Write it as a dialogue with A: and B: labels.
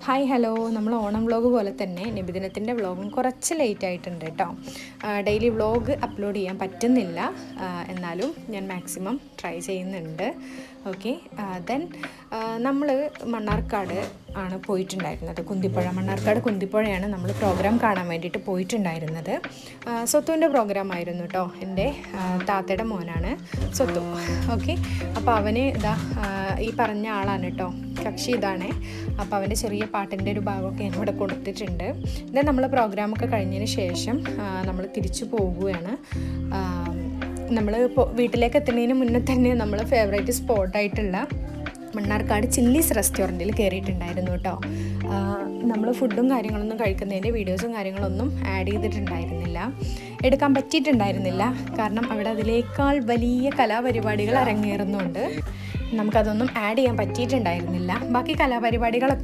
A: Hi hello, നമ്മൾ Onam vlog പോലെ തന്നെ നബിദിനത്തിൻ്റെ വ്ളോഗും കുറച്ച് ലേറ്റ് ആയിട്ടുണ്ട് കേട്ടോ. ഡെയിലി വ്ളോഗ് അപ്ലോഡ് ചെയ്യാൻ പറ്റുന്നില്ല, എന്നാലും ഞാൻ മാക്സിമം ട്രൈ ചെയ്യുന്നുണ്ട്. ഓക്കെ, ദെൻ നമ്മൾ മണ്ണാർക്കാട് ആണ് പോയിട്ടുണ്ടായിരുന്നത്. മണ്ണാർക്കാട് കുന്തിപ്പുഴയാണ് നമ്മൾ പ്രോഗ്രാം കാണാൻ വേണ്ടിയിട്ട് പോയിട്ടുണ്ടായിരുന്നത്. സ്വത്തുവിൻ്റെ പ്രോഗ്രാം ആയിരുന്നു കേട്ടോ. എൻ്റെ താത്തയുടെ മോനാണ് സ്വത്തു. ഓക്കെ, അപ്പോൾ അവന് ഈ പറഞ്ഞ ആളാണ് കേട്ടോ, കക്ഷി ഇതാണേ. അപ്പോൾ അവൻ്റെ ചെറിയ പാട്ടിൻ്റെ ഒരു ഭാഗമൊക്കെ ഞാൻ ഇവിടെ കൊടുത്തിട്ടുണ്ട്. ദെൻ നമ്മൾ പ്രോഗ്രാമൊക്കെ കഴിഞ്ഞതിന് ശേഷം നമ്മൾ തിരിച്ചു പോകുകയാണ്. നമ്മൾ വീട്ടിലേക്ക് എത്തുന്നതിന് മുന്നേ തന്നെ നമ്മൾ ഫേവറേറ്റ് സ്പോട്ടായിട്ടുള്ള മണ്ണാർക്കാട് ചില്ലീസ് റെസ്റ്റോറൻറ്റിൽ കയറിയിട്ടുണ്ടായിരുന്നു കേട്ടോ. നമ്മൾ ഫുഡും കാര്യങ്ങളൊന്നും കഴിക്കുന്നതിൻ്റെ വീഡിയോസും കാര്യങ്ങളൊന്നും ആഡ് ചെയ്തിട്ടുണ്ടായിരുന്നില്ല, എടുക്കാൻ പറ്റിയിട്ടുണ്ടായിരുന്നില്ല. കാരണം അവിടെ അതിനേക്കാൾ വലിയ കലാപരിപാടികൾ അരങ്ങേറുന്നുണ്ട്. നമുക്കതൊന്നും ആഡ് ചെയ്യാൻ പറ്റിയിട്ടുണ്ടായിരുന്നില്ല. ബാക്കി കലാപരിപാടികളൊക്കെ